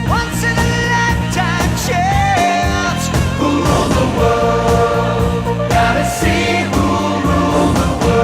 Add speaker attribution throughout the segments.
Speaker 1: once in a lifetime chance. Who rule the world? Gotta see who rule the world.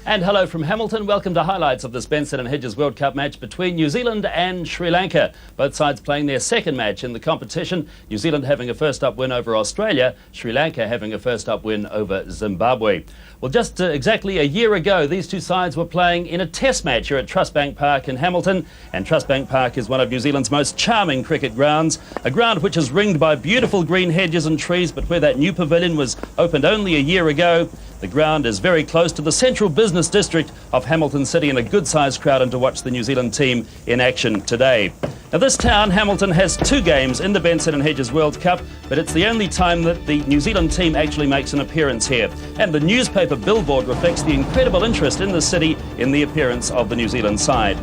Speaker 2: And hello from Hamilton. Welcome to highlights of this Benson and Hedges World Cup match between New Zealand and Sri Lanka. Both sides playing their second match in the competition. New Zealand having a first-up win over Australia, Sri Lanka having a first-up win over Zimbabwe. Well, just exactly a year ago, these two sides were playing in a test match here at Trustbank Park in Hamilton. And Trustbank Park is one of New Zealand's most charming cricket grounds. A ground which is ringed by beautiful green hedges and trees, but where that new pavilion was opened only a year ago. The ground is very close to the central business district of Hamilton City, and a good-sized crowd in to watch the New Zealand team in action today. Now, this town, Hamilton, has two games in the Benson and Hedges World Cup, but it's the only time that the New Zealand team actually makes an appearance here. And the newspaper billboard reflects the incredible interest in the city in the appearance of the New Zealand side.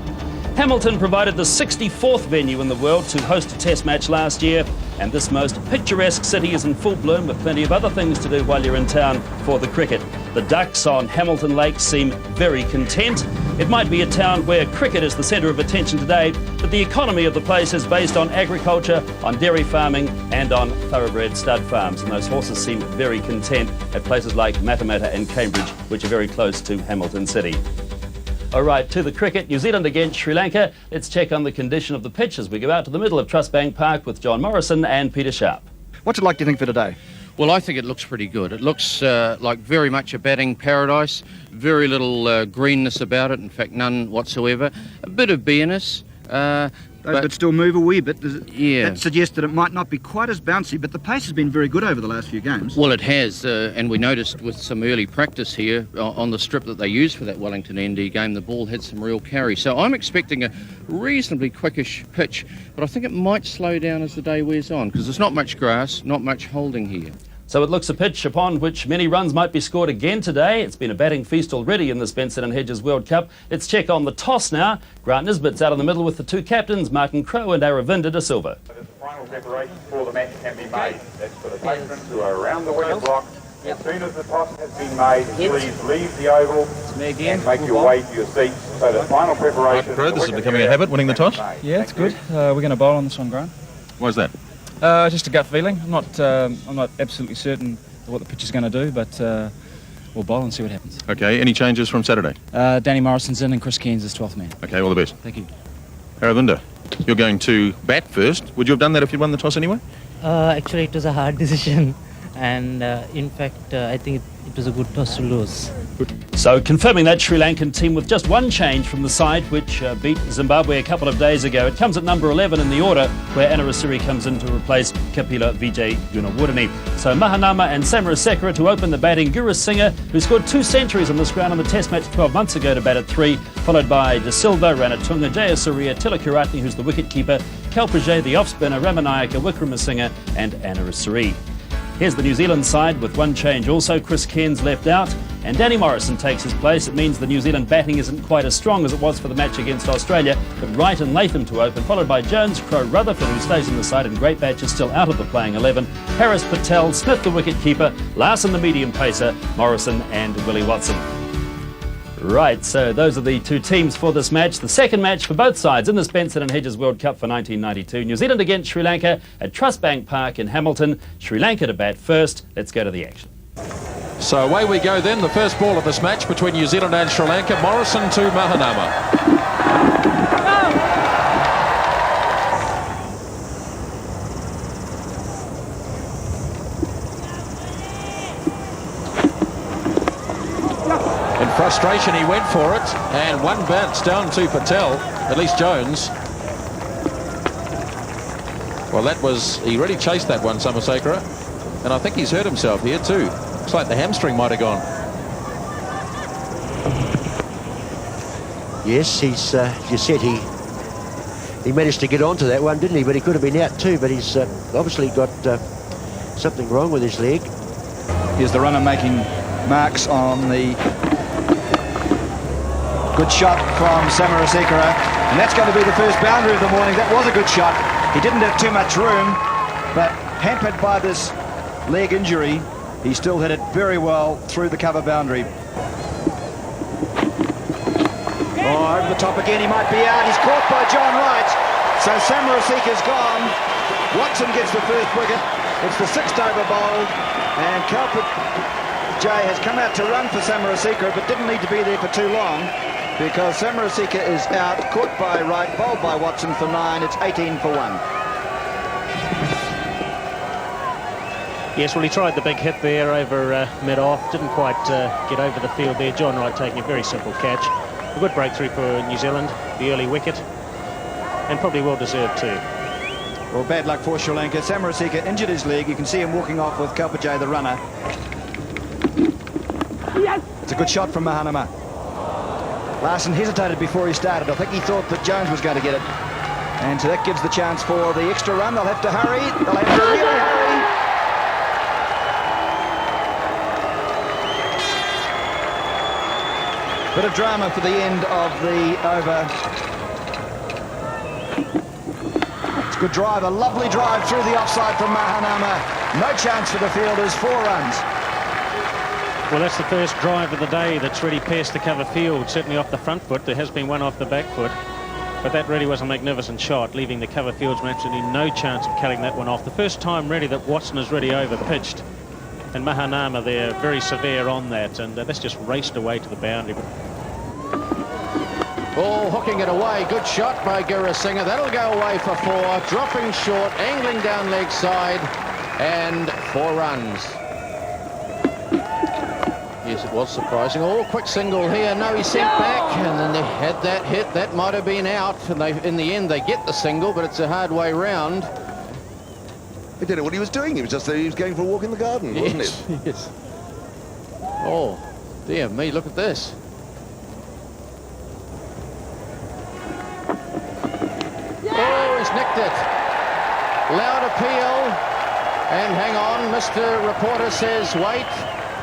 Speaker 2: Hamilton provided the 64th venue in the world to host a test match last year, and this most picturesque city is in full bloom with plenty of other things to do while you're in town for the cricket. The ducks on Hamilton Lake seem very content. It might be a town where cricket is the centre of attention today, but the economy of the place is based on agriculture, on dairy farming and on thoroughbred stud farms, and those horses seem very content at places like Matamata and Cambridge, which are very close to Hamilton City. All right, to the cricket, New Zealand against Sri Lanka. Let's check on the condition of the pitch as we go out to the middle of Trustbank Park with John Morrison and Peter Sharp.
Speaker 3: What's it like, do you think, for today?
Speaker 4: Well, I think it looks pretty good. It looks like very much a batting paradise. Very little greenness about it, in fact none whatsoever. A bit of bareness.
Speaker 3: But still move a wee bit.
Speaker 4: Yeah.
Speaker 3: That suggests that it might not be quite as bouncy, but the pace has been very good over the last few games.
Speaker 4: Well, it has, and we noticed with some early practice here on the strip that they used for that Wellington ND game, the ball had some real carry. So I'm expecting a reasonably quickish pitch, but I think it might slow down as the day wears on, because there's not much grass, not much holding here.
Speaker 2: So it looks a pitch upon which many runs might be scored again today. It's been a batting feast already in this Benson and Hedges World Cup. Let's check on the toss now. Grant Nisbet's out in the middle with the two captains, Martin Crowe and Aravinda De Silva.
Speaker 5: The final preparation for the match can be made. That's for the patrons who are around the wicket block. As soon as the toss has been made, please leave the oval and make your way to your seats. So the final preparation...
Speaker 6: Crowe, this is becoming a habit, winning the toss?
Speaker 7: Yeah, it's good. We're going to bowl on this one, Grant.
Speaker 6: Why is that?
Speaker 7: Just a gut feeling. I'm not absolutely certain what the pitch is going to do, but we'll bowl and see what happens.
Speaker 6: Okay, any changes from Saturday?
Speaker 7: Danny Morrison's in and Chris Cairns is 12th man.
Speaker 6: Okay, all the best.
Speaker 7: Thank you.
Speaker 6: Aravinda, you're going to bat first. Would you have done that if you'd won the toss anyway?
Speaker 8: Actually, it was a hard decision, and in fact, I think it was a good toss to lose.
Speaker 2: So confirming that Sri Lankan team with just one change from the side which beat Zimbabwe a couple of days ago. It comes at number 11 in the order, where Anarasiri comes in to replace Kapila Vijay Gunawardene. So Mahanama and Samarasekera to open the batting. Guru Singha, who scored 2 centuries on this ground in the test match 12 months ago, to bat at 3, followed by De Silva, Ranatunga, Jayasuriya, Tilakuratne, who's the wicket-keeper, Kalpajay, the off-spinner, Ramanayaka, Wickramasinghe and Anarasiri. Here's the New Zealand side with one change also. Chris Cairns left out and Danny Morrison takes his place. It means the New Zealand batting isn't quite as strong as it was for the match against Australia, but Wright and Latham to open, followed by Jones, Crowe, Rutherford, who stays in the side, and Great Batch is still out of the playing 11. Harris, Patel, Smith the wicket-keeper, Larson the medium pacer, Morrison and Willie Watson. Right, so those are the two teams for this match. The second match for both sides in this Benson and Hedges World Cup for 1992. New Zealand against Sri Lanka at Trustbank Park in Hamilton. Sri Lanka to bat first. Let's go to the action.
Speaker 9: So away we go then. The first ball of this match between New Zealand and Sri Lanka. Morrison to Mahanama. Frustration, he went for it, and one bounce down to Patel, at least Jones. Well, that was, he really chased that one, Samarasekera, and I think he's hurt himself here too. Looks like the hamstring might have gone.
Speaker 10: Yes, he's, you said he managed to get onto that one, didn't he? But he could have been out too, but he's obviously got something wrong with his leg.
Speaker 3: Here's the runner making marks on the good shot from Samarasekera, and that's going to be the first boundary of the morning. That was a good shot. He didn't have too much room, but hampered by this leg injury, he still hit it very well through the cover boundary.
Speaker 10: Oh,
Speaker 3: the top again. He might be out. He's caught by John Wright. So Samarasika's gone. Watson gets the first wicket. It's the 6th over bowled. And Kalpit Jay has come out to run for Samarasika, but didn't need to be there for too long because Samarasika is out, caught by Wright, bowled by Watson for 9. It's 18 for 1.
Speaker 11: Yes, well, he tried the big hit there over mid-off, didn't quite get over the field there. John Wright taking a very simple catch. A good breakthrough for New Zealand, the early wicket, and probably well-deserved too.
Speaker 3: Well, bad luck for Sri Lanka. Samarasika injured his leg. You can see him walking off with Kalpit Jay, the runner. It's a good shot from Mahanama. Larson hesitated before he started. I think he thought that Jones was going to get it. And so that gives the chance for the extra run. They'll have to hurry. They'll have to really hurry. Bit of drama for the end of the over. It's a good drive, a lovely drive through the offside from Mahanama. No chance for the fielders, 4 runs.
Speaker 11: Well, that's the first drive of the day that's really pierced the cover field, certainly off the front foot. There has been one off the back foot, but that really was a magnificent shot, leaving the cover fieldsman absolutely no chance of cutting that one off. The first time really that Watson is really over-pitched, and Mahanama there very severe on that, and that's just raced away to the boundary.
Speaker 4: Ball hooking it away. Good shot by Gurusingha. That'll go away for 4. Dropping short, angling down leg side, and 4 runs. Yes, it was surprising. Oh, quick single here. No, he sent back, and then they had that hit. That might have been out, and in the end they get the single, but it's a hard way round.
Speaker 12: I don't know what he was doing. He was just he was going for a walk in the garden, wasn't it?
Speaker 4: Yes. Oh, dear me, look at this. Oh, he's nicked it. Loud appeal. And hang on, Mr. Reporter says wait.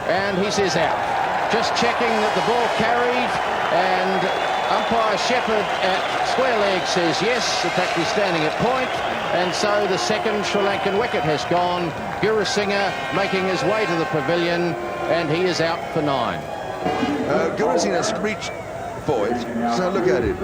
Speaker 4: And he says out. Just checking that the ball carried. And umpire Shepherd at square leg says yes. In fact, he's standing at point. And so the second Sri Lankan wicket has gone. Gurusingha making his way to the pavilion. And he is out for 9.
Speaker 12: Gurusingha reached for it. So look at it.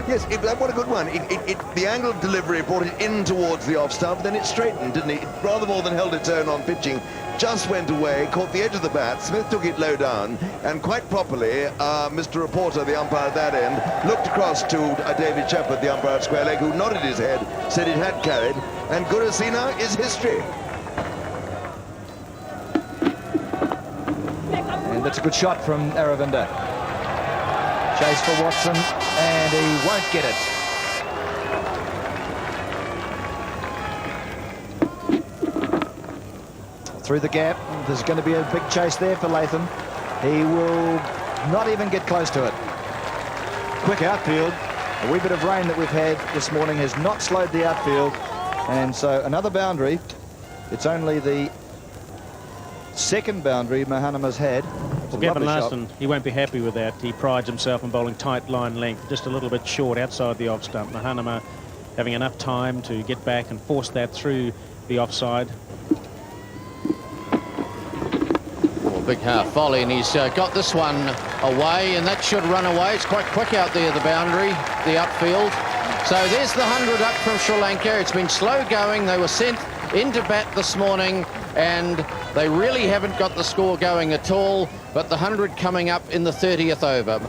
Speaker 12: Yes, what a good one. The angle of delivery brought it in towards the off stump, then it straightened, didn't it? Rather more than held its own on pitching. Just went away, caught the edge of the bat. Smith took it low down, and quite properly, Mr. Reporter, the umpire at that end, looked across to David Shepherd, the umpire at square leg, who nodded his head, said it had carried, and Gurusingha is history.
Speaker 3: And that's a good shot from Aravinda. Chase for Watson, and he won't get it. Through the gap, there's going to be a big chase there for Latham. He will not even get close to it. Quick outfield. A wee bit of rain that we've had this morning has not slowed the outfield. And so another boundary. It's only the second boundary Mahanama's had.
Speaker 11: Well, Gavin Larson, he won't be happy with that. He prides himself on bowling tight line length, just a little bit short outside the off stump. Mahanama having enough time to get back and force that through the offside.
Speaker 4: Oh, big half volley, and he's got this one away, and that should run away. It's quite quick out there, the boundary, the upfield. So there's the 100 up from Sri Lanka. It's been slow going. They were sent into bat this morning, and they really haven't got the score going at all, but the 100 coming up in the 30th over.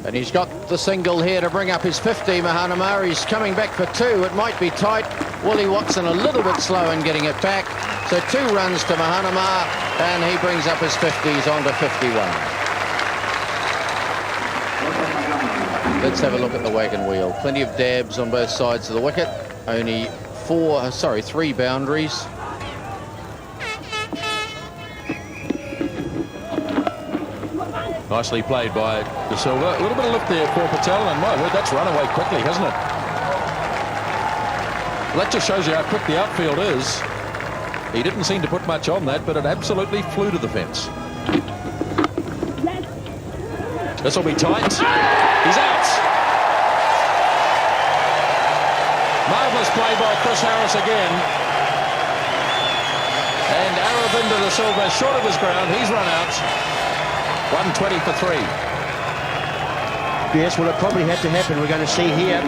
Speaker 4: And he's got the single here to bring up his 50, Mahanama. He's coming back for 2. It might be tight. Willie Watson a little bit slow in getting it back. So 2 runs to Mahanama, and he brings up his 50s onto 51. Let's have a look at the wagon wheel. Plenty of dabs on both sides of the wicket. Only 3 boundaries.
Speaker 9: Nicely played by De Silva. A little bit of lift there for Patel, and my word, that's run away quickly, hasn't it? Well, that just shows you how quick the outfield is. He didn't seem to put much on that, but it absolutely flew to the fence. This will be tight. He's out. Marvellous play by Chris Harris again. And Aravinda De Silva short of his ground. He's run out. 120 for 3.
Speaker 10: Yes, well, it probably had to happen. We're going to see here.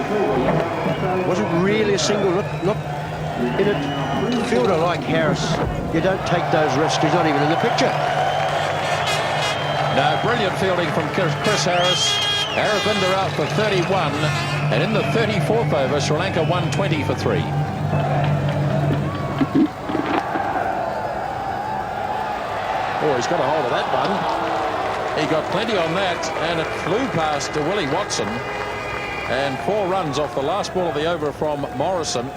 Speaker 10: Wasn't really a single look. Not in a fielder like Harris. You don't take those risks. He's not even in the picture.
Speaker 9: No, brilliant fielding from Chris Harris. Aravinda out for 31. And in the 34th over, Sri Lanka 120 for 3. Oh, he's got a hold of that one. He got plenty on that, and it flew past to Willie Watson. And 4 runs off the last ball of the over from Morrison.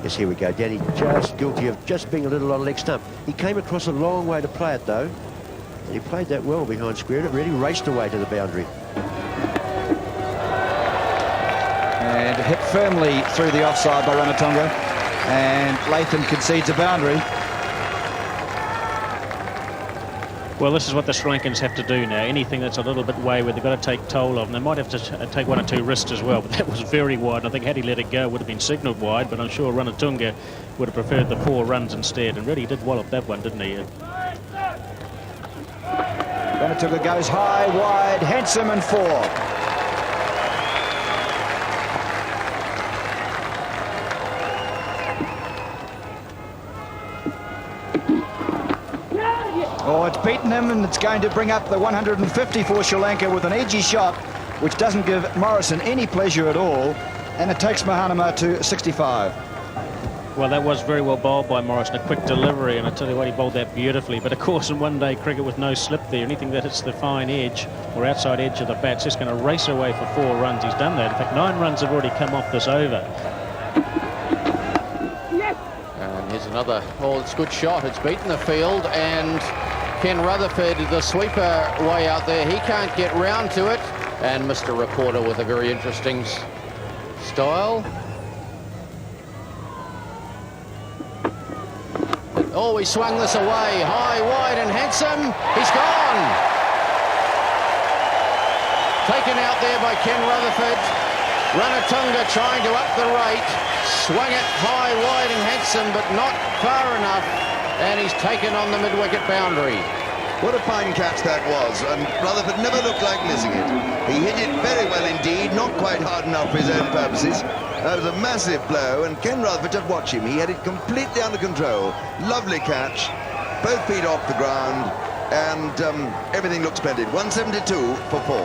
Speaker 10: Yes, here we go. Danny just guilty of just being a little on leg stump. He came across a long way to play it, though. And he played that well behind square. It really raced away to the boundary.
Speaker 3: And hit firmly through the offside by Ranatunga. And Latham concedes a boundary.
Speaker 11: Well, this is what the Sri Lankans have to do now. Anything that's a little bit wayward, they've got to take toll of. And they might have to take 1 or 2 risks as well. But that was very wide. I think had he let it go, it would have been signalled wide. But I'm sure Ranatunga would have preferred the 4 runs instead. And really did wallop that one, didn't he?
Speaker 3: Ranatunga goes high, wide, handsome and 4. Oh, it's beaten him, and it's going to bring up the 150 for Sri Lanka with an edgy shot, which doesn't give Morrison any pleasure at all, and it takes Mahanama to 65.
Speaker 11: Well, that was very well bowled by Morrison, a quick delivery, and I tell you what, he bowled that beautifully. But of course, in one-day cricket with no slip there, anything that hits the fine edge or outside edge of the bat's just going to race away for 4 runs. He's done that. In fact, 9 runs have already come off this over.
Speaker 4: And here's another, oh, it's a good shot. It's beaten the field, and Ken Rutherford, the sweeper way out there, he can't get round to it. And Mr. Reporter with a very interesting style. Oh, he swung this away, high, wide and handsome. He's gone. Taken out there by Ken Rutherford. Ranatunga trying to up the rate. Swung it high, wide and handsome, but not far enough. And he's taken on the mid-wicket boundary.
Speaker 12: What a fine catch that was, and Rutherford never looked like missing it. He hit it very well indeed, not quite hard enough for his own purposes. That was a massive blow, and Ken Rutherford, just watch him. He had it completely under control. Lovely catch, both feet off the ground, and everything looks splendid. 172 for 4.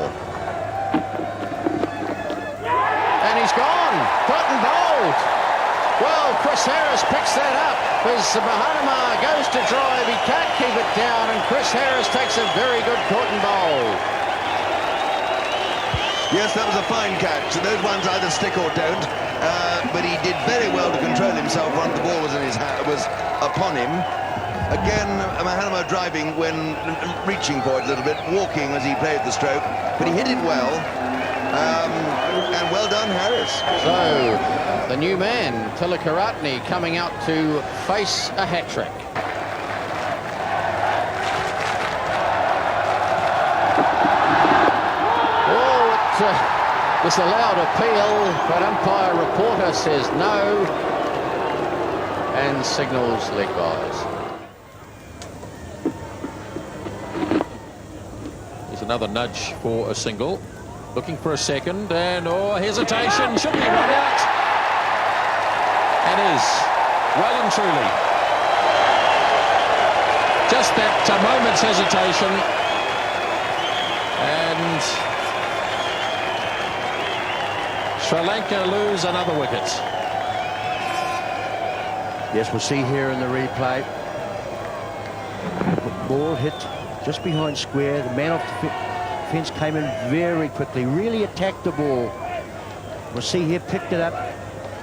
Speaker 4: And he's gone, caught and bowled. Well, Chris Harris picks that up as Mahanama goes to drive. He can't keep it down, and Chris Harris takes a very good caught and bowl.
Speaker 12: Yes, that was a fine catch. So those ones either stick or don't. But he did very well to control himself once the ball was in his hand, was upon him. Again, Mahanama driving when reaching for it a little bit, walking as he played the stroke, but he hit it well. And well done, Harris.
Speaker 4: So, the new man, Tilakaratne, coming out to face a hat-trick. Disallowed appeal, but umpire reporter says no and signals leg byes.
Speaker 9: Here's another nudge for a single. Looking for a second, and hesitation, should be run out. And is well and truly. Just that moment's hesitation. And Sri Lanka lose another wicket.
Speaker 10: Yes, we'll see here in the replay. Ball hit just behind square. The man off the fence came in very quickly, really attacked the ball. We'll see here, picked it up,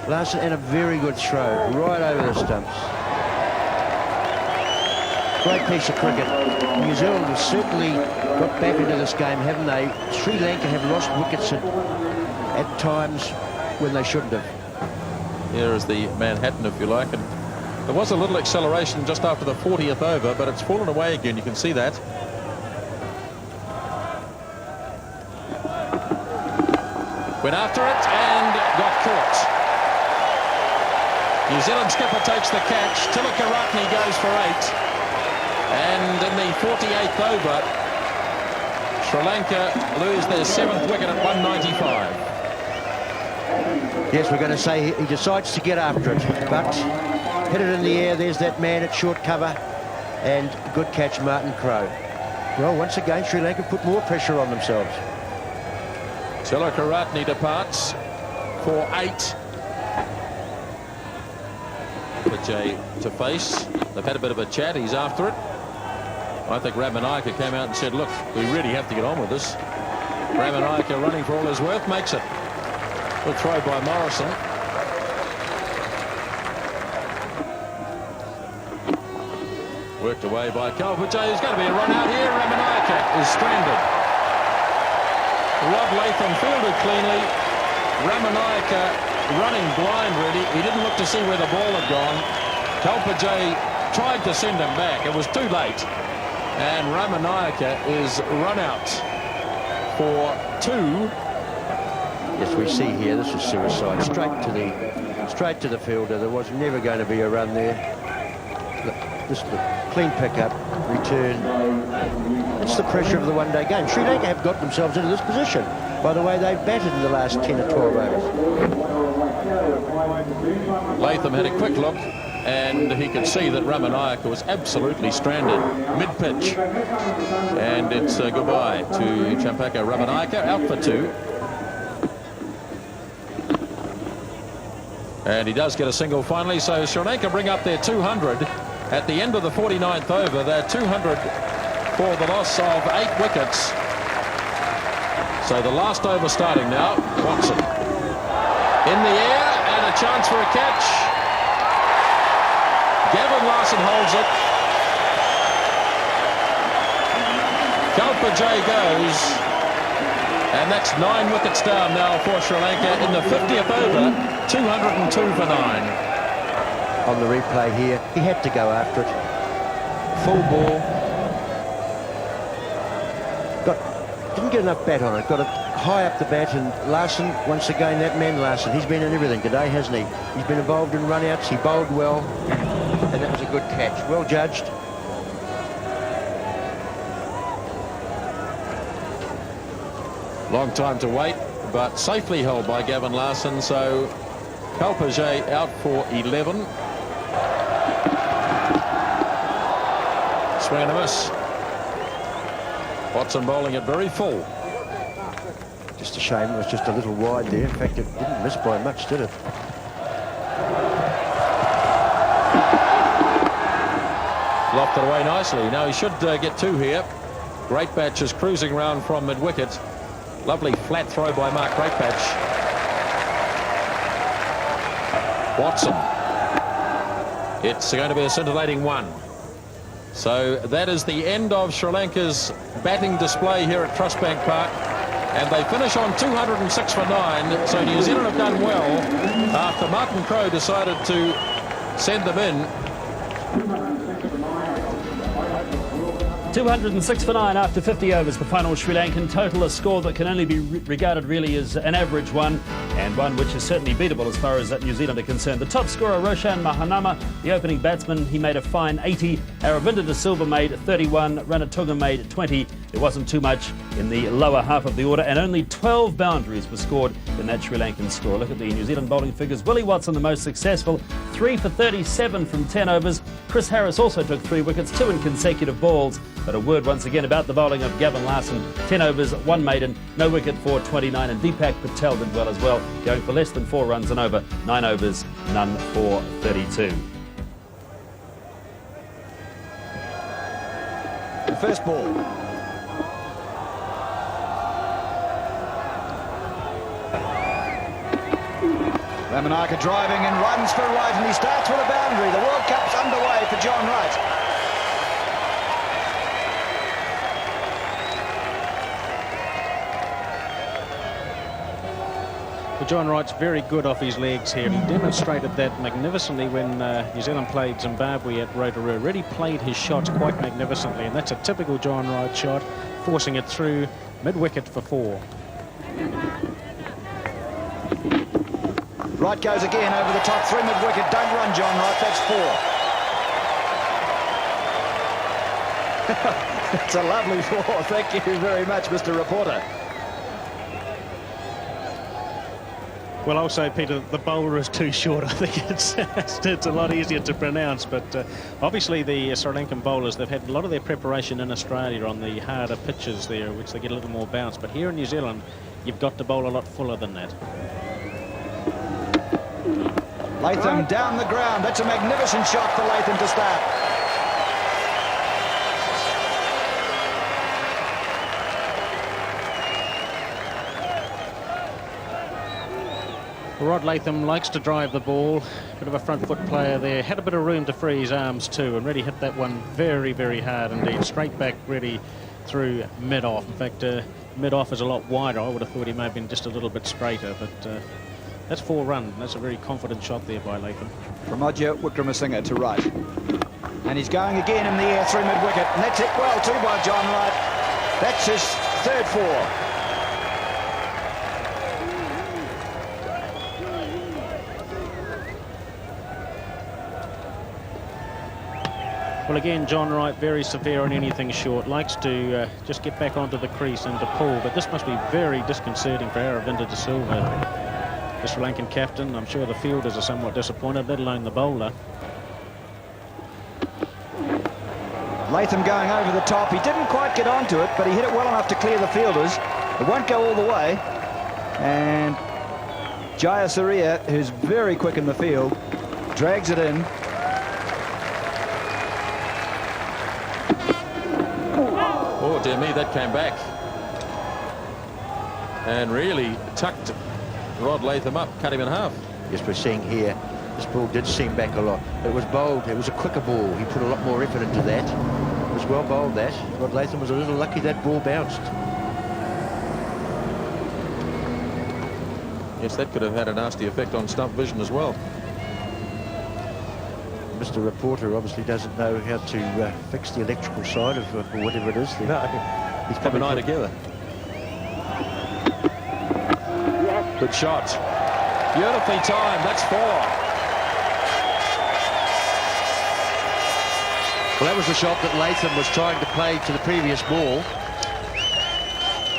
Speaker 10: lasted, and a very good throw right over the stumps. Great piece of cricket. New Zealand has certainly got back into this game, haven't they? Sri Lanka have lost wickets at times when they shouldn't have.
Speaker 9: Here is the Manhattan, if you like, and there was a little acceleration just after the 40th over, but it's fallen away again. You can see that. Went after it and got caught. New Zealand skipper takes the catch. Tilakaratne goes for 8. And in the 48th over, Sri Lanka lose their 7th wicket at 195.
Speaker 10: Yes, we're going to say he decides to get after it, but hit it in the air. There's that man at short cover, and good catch, Martin Crowe. Well, once again, Sri Lanka put more pressure on themselves.
Speaker 9: Tilakaratne departs for 8. Vijay to face. They've had a bit of a chat. He's after it. I think Ramanayake came out and said, look, we really have to get on with this. Ramanayake running for all his worth makes it. Good throw by Morrison. Worked away by Vijay. There's going to be a run out here. Ramanayake is stranded. Rod Latham fielded cleanly. Ramanayake running blind, really. He didn't look to see where the ball had gone. Vijay tried to send him back. It was too late. And Ramanayake is run out for 2.
Speaker 10: Yes, we see here, this is suicide. Straight to the fielder. There was never going to be a run there. Just a clean pickup, return. It's the pressure of the one-day game. Sri Lanka have got themselves into this position. By the way, they've batted in the last 10 or 12 overs.
Speaker 9: Latham had a quick look, and he could see that Ramanayake was absolutely stranded mid-pitch. And it's goodbye to Champaka Ramanayake, out for 2. And he does get a single finally, so Sri Lanka bring up their 200 at the end of the 49th over. They're 200 for the loss of 8 wickets. So the last over starting now. Watson in the air and a chance for a catch. Gavin Larsen holds it. Vijay goes, and that's 9 wickets down now for Sri Lanka in the 50th over. 202 for 9.
Speaker 10: On the replay here, he had to go after it. Full ball. Didn't get enough bat on it. Got it high up the bat, and Larsen, once again, that man Larsen, he's been in everything today, hasn't he? He's been involved in run-outs. He bowled well, and that was a good catch. Well judged.
Speaker 9: Long time to wait, but safely held by Gavin Larsen. So Vijay out for 11. Swing and a miss. Watson bowling it very full.
Speaker 10: Just a shame it was just a little wide there. In fact, it didn't miss by much, did it?
Speaker 9: Lofted away nicely. Now he should get 2 here. Great Batch is cruising round from mid-wicket. Lovely flat throw by Mark Greatbatch. Watson. It's going to be a scintillating 1. So that is the end of Sri Lanka's batting display here at Trustbank Park. And they finish on 206 for 9. So New Zealand have done well after Martin Crowe decided to send them in.
Speaker 2: 206 for 9 after 50 overs. The final Sri Lankan total, a score that can only be regarded really as an average one, and one which is certainly beatable as far as New Zealand are concerned. The top scorer, Roshan Mahanama, the opening batsman, he made a fine 80. Aravinda De Silva made 31. Ranatunga made 20. There wasn't too much in the lower half of the order, and only 12 boundaries were scored in that Sri Lankan score. Look at the New Zealand bowling figures. Willie Watson, the most successful, 3 for 37 from 10 overs. Chris Harris also took 3 wickets, 2 in consecutive balls. But a word once again about the bowling of Gavin Larsen. 10 overs, 1 maiden, no wicket for 29, and Deepak Patel did well as well, going for less than 4 runs and over. 9 overs, none for 32.
Speaker 3: The first ball. Ramanayake driving and runs for right, and he starts with a boundary. The World Cup's underway for John Wright.
Speaker 11: Well, John Wright's very good off his legs here. He demonstrated that magnificently when New Zealand played Zimbabwe at Rotorua. Really played his shots quite magnificently, and that's a typical John Wright shot, forcing it through mid-wicket for 4.
Speaker 3: Wright goes again over the top, 3 mid-wicket. Don't run, John Wright, that's 4. It's a lovely 4. Thank you very much, Mr. Reporter.
Speaker 11: Well, I'll say, Peter, the bowler is too short. I think it's a lot easier to pronounce. But obviously the Sri Lankan bowlers, they've had a lot of their preparation in Australia on the harder pitches there, which they get a little more bounce. But here in New Zealand, you've got to bowl a lot fuller than that.
Speaker 3: Latham down the ground. That's a magnificent shot for Latham to start.
Speaker 11: Rod Latham likes to drive the ball. Bit of a front foot player there. Had a bit of room to free his arms too, and really hit that one very, very hard indeed. Straight back, ready through mid-off. In fact, mid-off is a lot wider. I would have thought he may have been just a little bit straighter, but that's 4 runs. That's a very confident shot there by Latham.
Speaker 3: Ramaja Wickramasinghe to right. And he's going again in the air through mid-wicket. And that's it well too by John Wright. That's his 3rd 4.
Speaker 11: Well, again, John Wright, very severe on anything short. Likes to just get back onto the crease and to pull. But this must be very disconcerting for Aravinda de Silva, the Sri Lankan captain. I'm sure the fielders are somewhat disappointed, let alone the bowler.
Speaker 3: Latham going over the top. He didn't quite get onto it, but he hit it well enough to clear the fielders. It won't go all the way. And Jayasuriya, who's very quick in the field, drags it in.
Speaker 9: Oh, dear me, that came back. And really tucked Rod Latham up, cut him in half.
Speaker 10: Yes, we're seeing here, this ball did seam back a lot. It was bowled, it was a quicker ball. He put a lot more effort into that. It was well bowled, that. Rod Latham was a little lucky that ball bounced.
Speaker 9: Yes, that could have had a nasty effect on stump vision as well.
Speaker 10: Mr. Reporter obviously doesn't know how to fix the electrical side of whatever it is.
Speaker 9: No, he's have an eye together. Good shot. Beautifully timed. That's 4.
Speaker 10: Well, that was the shot that Latham was trying to play to the previous ball.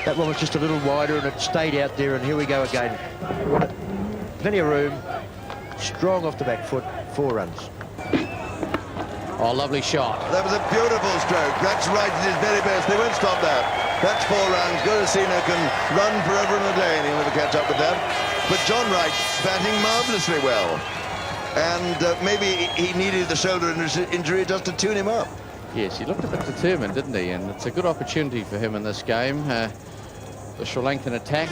Speaker 10: That one was just a little wider and it stayed out there, and here we go again. Plenty of room. Strong off the back foot. 4 runs.
Speaker 4: Oh, lovely shot.
Speaker 12: That was a beautiful stroke. That's right at his very best. They won't stop that. That's 4 runs. Gurasena can run forever and a day, and he'll never catch up with that. But John Wright batting marvellously well. And maybe he needed the shoulder injury just to tune him up.
Speaker 4: Yes, he looked a bit determined, didn't he? And it's a good opportunity for him in this game. The Sri Lankan attack,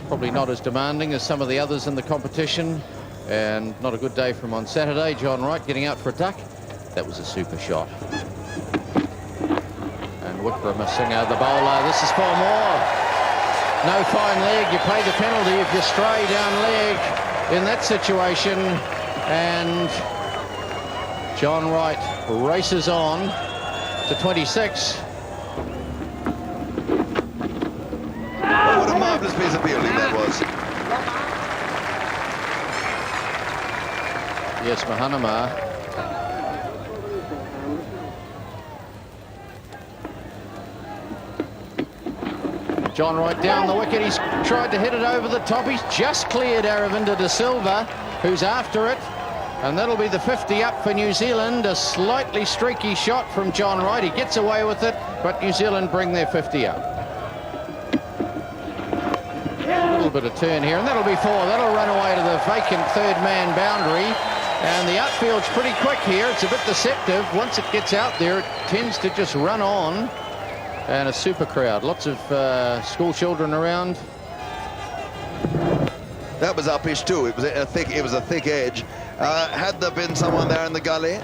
Speaker 4: probably not as demanding as some of the others in the competition. And not a good day for him on Saturday. John Wright getting out for a duck. That was a super shot. And Wickramasinghe, the bowler. This is 4 more. No fine leg. You pay the penalty if you stray down leg in that situation. And John Wright races on to 26.
Speaker 12: Oh, what a marvellous piece of fielding that was.
Speaker 4: Yes, Mahanama. John Wright down the wicket. He's tried to hit it over the top. He's just cleared Aravinda de Silva, who's after it. And that'll be the 50 up for New Zealand. A slightly streaky shot from John Wright. He gets away with it, but New Zealand bring their 50 up. A little bit of turn here, and that'll be 4. That'll run away to the vacant 3rd man boundary. And the outfield's pretty quick here. It's a bit deceptive. Once it gets out there, it tends to just run on. And a super crowd. Lots of school children around.
Speaker 12: That was uppish too. It was a thick edge. Had there been someone there in the gully?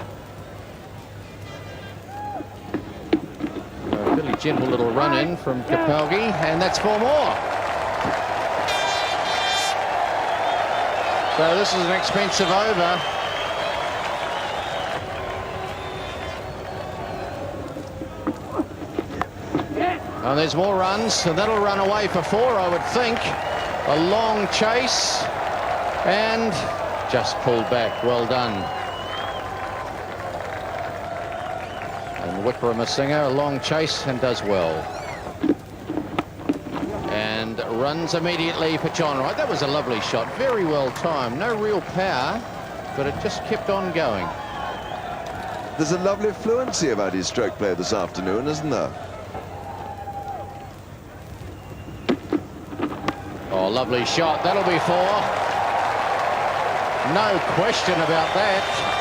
Speaker 4: A really gentle little run in from Kapalgi, and that's 4 more. So this is an expensive over. And there's more runs, and that'll run away for 4, I would think. A long chase, and just pulled back. Well done. And Wickramasinga, a long chase and does well. And runs immediately for John Wright. That was a lovely shot, very well timed. No real power, but it just kept on going.
Speaker 12: There's a lovely fluency about his stroke play this afternoon, isn't there?
Speaker 4: Oh, lovely shot. That'll be 4. No question about that.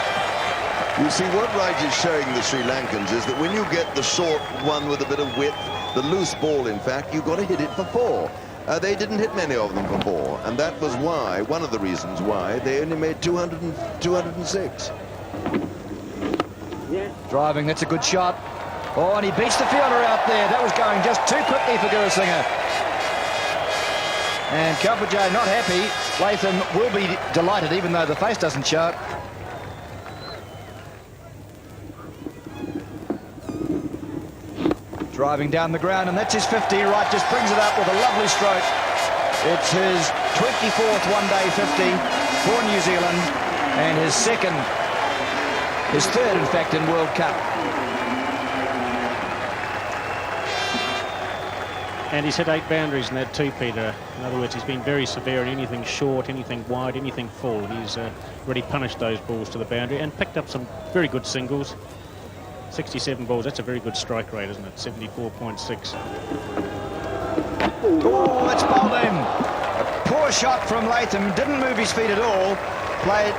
Speaker 12: You see, what Wright is showing the Sri Lankans is that when you get the short one with a bit of width, the loose ball, in fact, you've got to hit it for 4. They didn't hit many of them for 4, and that was why, one of the reasons why, they only made 206.
Speaker 3: Driving, that's a good shot. Oh, and he beats the fielder out there. That was going just too quickly for Gurasinger. And Kalpajay not happy. Latham will be delighted, even though the face doesn't show it. Driving down the ground, and that's his 50. Wright just brings it up with a lovely stroke. It's his 24th one-day 50 for New Zealand, and his second, his third, in fact, in World Cup.
Speaker 11: And he's hit 8 boundaries in that 2, Peter. In other words, he's been very severe in anything short, anything wide, anything full. He's really punished those balls to the boundary and picked up some very good singles. 67 balls, that's a very good strike rate, isn't it? 74.6.
Speaker 3: Oh, that's bowled in. A poor shot from Latham. Didn't move his feet at all. Played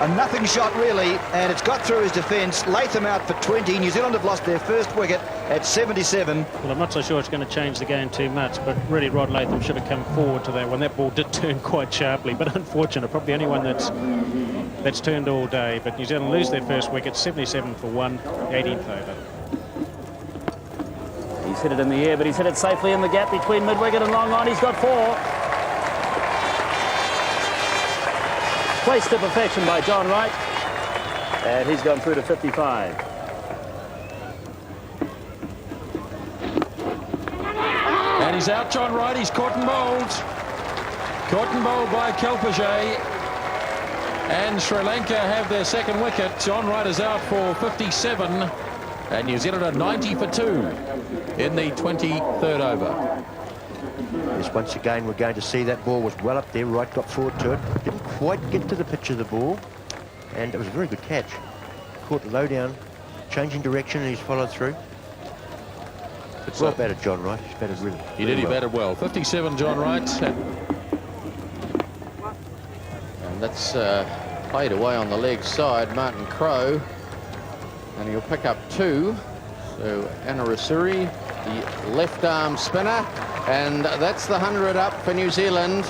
Speaker 3: a nothing shot, really, and it's got through his defence. Latham out for 20. New Zealand have lost their first wicket at 77.
Speaker 11: Well, I'm not so sure it's going to change the game too much, but really Rod Latham should have come forward to that one. That ball did turn quite sharply, but unfortunate. Probably the only one that's turned all day. But New Zealand lose their first wicket, 77 for 1, 18th over.
Speaker 2: He's hit it in the air, but he's hit it safely in the gap between mid-wicket and long on. He's got 4. Placed to perfection by John Wright, and he's gone through to 55.
Speaker 9: And he's out, John Wright. He's caught and bowled. Caught and bowled by Kalpajay. And Sri Lanka have their second wicket. John Wright is out for 57. And New Zealand are 90 for 2 in the 23rd over.
Speaker 10: Yes, once again, we're going to see that ball was well up there. Wright got forward to it. Didn't quite get to the pitch of the ball. And it was a very good catch. Caught low down, changing direction, and he's followed through. But well batted, John Wright. He's batted really,
Speaker 9: He did, he
Speaker 10: well.
Speaker 9: batted well. 57, John Wright.
Speaker 4: And that's played away on the leg side, Martin Crowe. And he'll pick up 2. So Anarasuri, the left arm spinner. And that's the 100 up for New Zealand.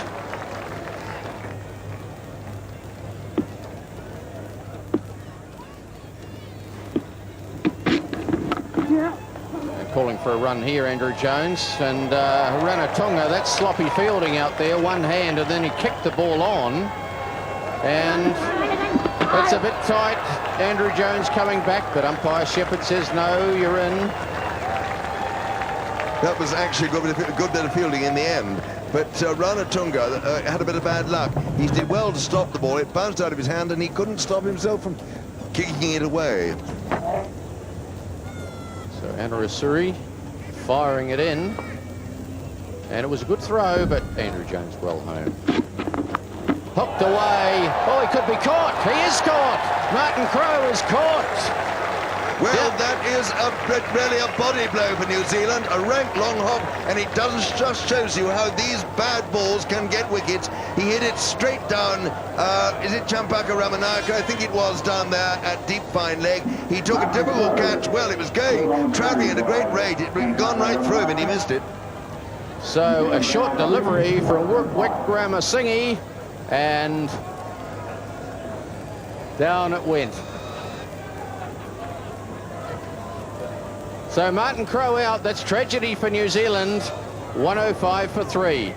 Speaker 4: Calling for a run here, Andrew Jones, and Ranatunga, that's sloppy fielding out there, one hand, and then he kicked the ball on, and it's a bit tight. Andrew Jones coming back, but umpire Shepherd says no, you're in.
Speaker 12: That was actually a good bit of fielding in the end, but Ranatunga had a bit of bad luck. He did well to stop the ball. It bounced out of his hand, and he couldn't stop himself from kicking it away.
Speaker 4: So Anarasuri firing it in, and it was a good throw, but Andrew Jones well home. Hooked away. Oh, he could be caught. He is caught. Martin Crowe is caught.
Speaker 12: Well, that is really a body blow for New Zealand, a rank long hop, and it just shows you how these bad balls can get wickets. He hit it straight down, is it Champaka Ramanaka? I think it was down there at deep fine leg. He took a difficult catch. Well, it was going, travelling at a great rate. It had gone right through him, and he missed it.
Speaker 4: So a short delivery from Wickramasinga, and down it went. So Martin Crowe out. That's tragedy for New Zealand. 105 for 3.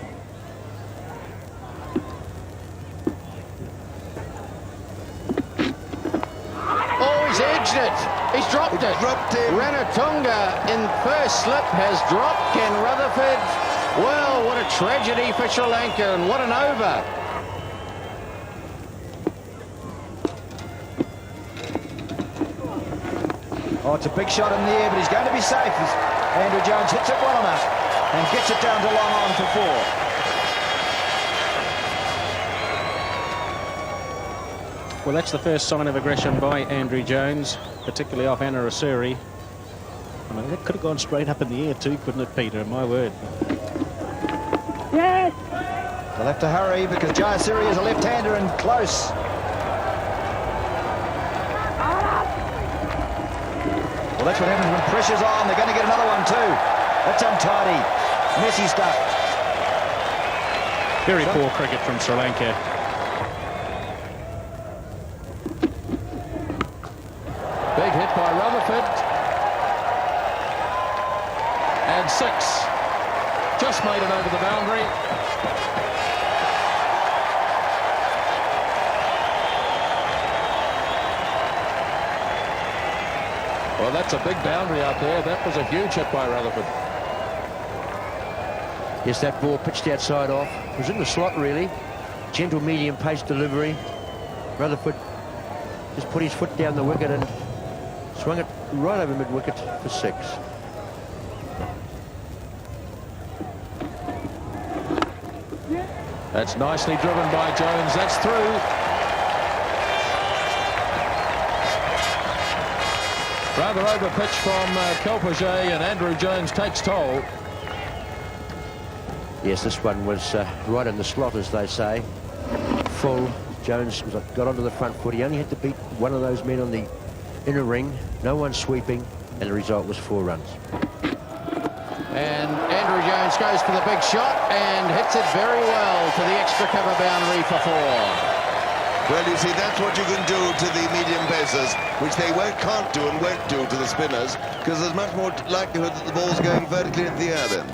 Speaker 4: Oh, he's edged it. He's dropped it. Ranatunga in first slip has dropped Ken Rutherford. Well, what a tragedy for Sri Lanka, and what an over.
Speaker 3: Oh, it's a big shot in the air, but he's going to be safe. Andrew Jones hits it well enough and gets it down to long on for 4.
Speaker 11: Well, that's the first sign of aggression by Andrew Jones, particularly off Anna Rasuri. I mean, that could have gone straight up in the air too, couldn't it, Peter? My word.
Speaker 3: Yes! They'll have to hurry because Jayasuri is a left-hander and close. Well, that's what happens when pressure's on. They're going to get another one too. That's untidy. Messy stuff.
Speaker 11: Very poor cricket from Sri Lanka.
Speaker 9: Big hit by Rutherford. And 6. Just made it over the boundary. Well, that's a big boundary out there. That was a huge hit by Rutherford.
Speaker 10: Yes, that ball pitched outside off. It was in the slot, really. Gentle medium pace delivery. Rutherford just put his foot down the wicket and swung it right over mid-wicket for 6.
Speaker 9: That's nicely driven by Jones. That's through. Rather over pitch from Kelpage, and Andrew Jones takes toll.
Speaker 10: Yes, this one was right in the slot, as they say. Full. Jones got onto the front foot. He only had to beat one of those men on the inner ring. No one sweeping, and the result was 4 runs.
Speaker 4: And Andrew Jones goes for the big shot and hits it very well to the extra cover boundary for 4.
Speaker 12: Well, you see, that's what you can do to the medium pacers, which they can't do and won't do to the spinners, because there's much more likelihood that the ball's going vertically into the air then.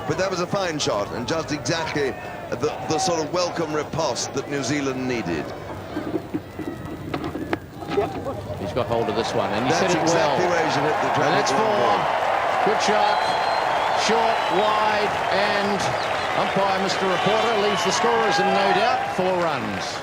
Speaker 12: But that was a fine shot, and just exactly the sort of welcome riposte that New Zealand needed.
Speaker 4: He's got hold of this one, and he
Speaker 12: That's
Speaker 4: hit it
Speaker 12: exactly
Speaker 4: well.
Speaker 12: where he should hit the track.
Speaker 4: And that's 4. Good shot. Short, wide, and umpire Mr. Reporter leaves the scorers in no doubt. 4 runs.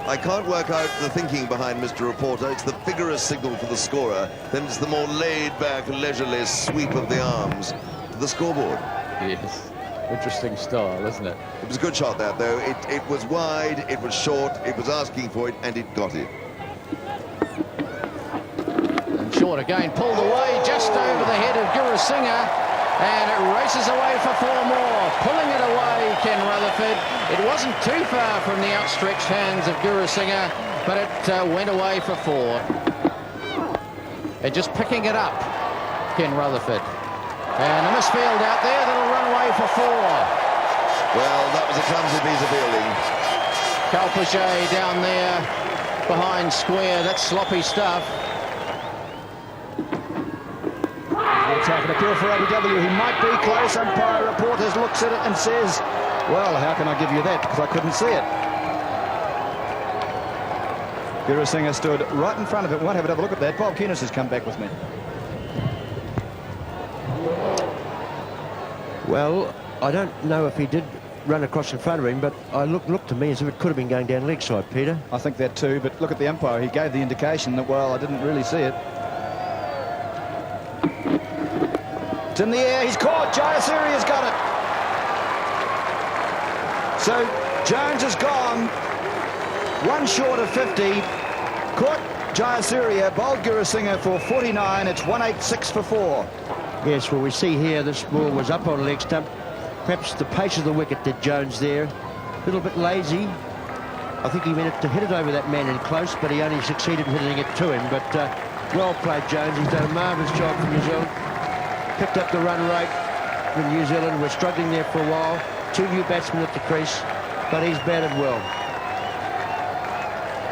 Speaker 12: I can't work out the thinking behind Mr. Reporter. It's the vigorous signal for the scorer, then it's the more laid-back, leisurely sweep of the arms to the scoreboard.
Speaker 9: Yes. Interesting style, isn't it?
Speaker 12: It was a good shot, that, though. It was wide, it was short, it was asking for it, and it got it.
Speaker 4: And short again, pulled away just over the head of Gurusingha, and it races away for 4 more. Pulling it away, Ken Rutherford. It wasn't too far from the outstretched hands of Gurusingha, but it went away for 4. And just picking it up, Ken Rutherford. And a misfield out there that'll run away for 4.
Speaker 12: Well, that was a clumsy piece of fielding.
Speaker 4: Kalpage down there behind square. That's sloppy stuff.
Speaker 3: Taking appeal for ABW. He might be close. Umpire Reporters looks at it and says, well, how can I give you that? Because I couldn't see it. Gurusingha stood right in front of it. Won't have another look at that. Bob Keenis has come back with me.
Speaker 10: Well, I don't know if he did run across in front of him, but I looked to me as if it could have been going down leg side, Peter.
Speaker 3: I think that too, but look at the umpire. He gave the indication that, well, I didn't really see it. It's in the air. He's caught. Jayasuri has got it. So Jones has gone 1 short of 50. Caught Jayasuri, bowled Gurusingha for 49. It's 186 for 4.
Speaker 10: Yes, well, we see here this ball was up on leg stump. Perhaps the pace of the wicket did Jones there. A little bit lazy. I think he meant to hit it over that man in close, but he only succeeded in hitting it to him. But well played, Jones. He's done a marvellous job for New Zealand. Picked up the run rate with New Zealand. We're struggling there for a while. 2 new batsmen at the crease, but he's batted well.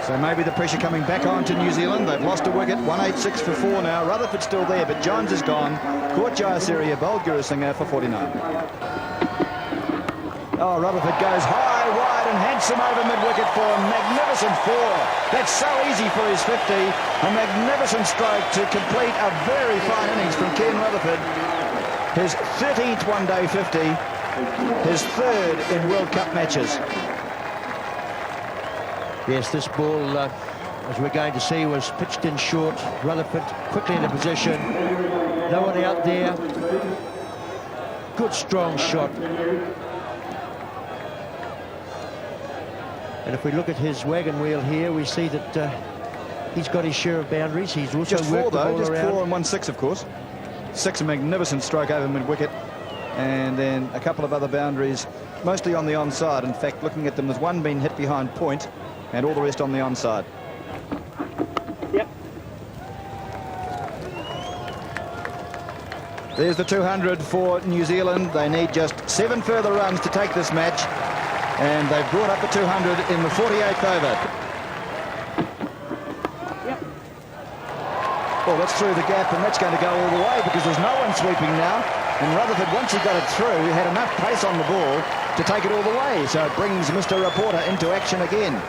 Speaker 3: So maybe the pressure coming back on to New Zealand. They've lost a wicket, 186 for 4 now. Rutherford's still there, but Jones is gone. Caught Jayasuri, bowled Gurusingha for 49. Oh, Rutherford goes high, wide and handsome over mid-wicket for a magnificent 4. That's so easy for his 50. A magnificent stroke to complete a very fine innings from Ken Rutherford. His 13th one-day 50, his 3rd in World Cup matches.
Speaker 10: Yes, this ball as we're going to see, was pitched in short. Rutherford quickly into position. No one out there. Good strong shot. And if we look at his wagon wheel here, we see that he's got his share of boundaries. He's also
Speaker 3: Just four,
Speaker 10: worked the
Speaker 3: though.
Speaker 10: ball
Speaker 3: Just
Speaker 10: around.
Speaker 3: 4 and 1/6, of course. 6, a magnificent stroke over mid-wicket. And then a couple of other boundaries, mostly on the onside. In fact, looking at them, there's one being hit behind point and all the rest on the onside.
Speaker 8: Yep.
Speaker 3: There's the 200 for New Zealand. They need just 7 further runs to take this match. And they've brought up the 200 in the 48th over.
Speaker 8: Yep.
Speaker 3: Well, that's through the gap, and that's going to go all the way because there's no one sweeping now. And Rutherford, once he got it through, he had enough pace on the ball to take it all the way. So it brings Mr. Reporter into action again.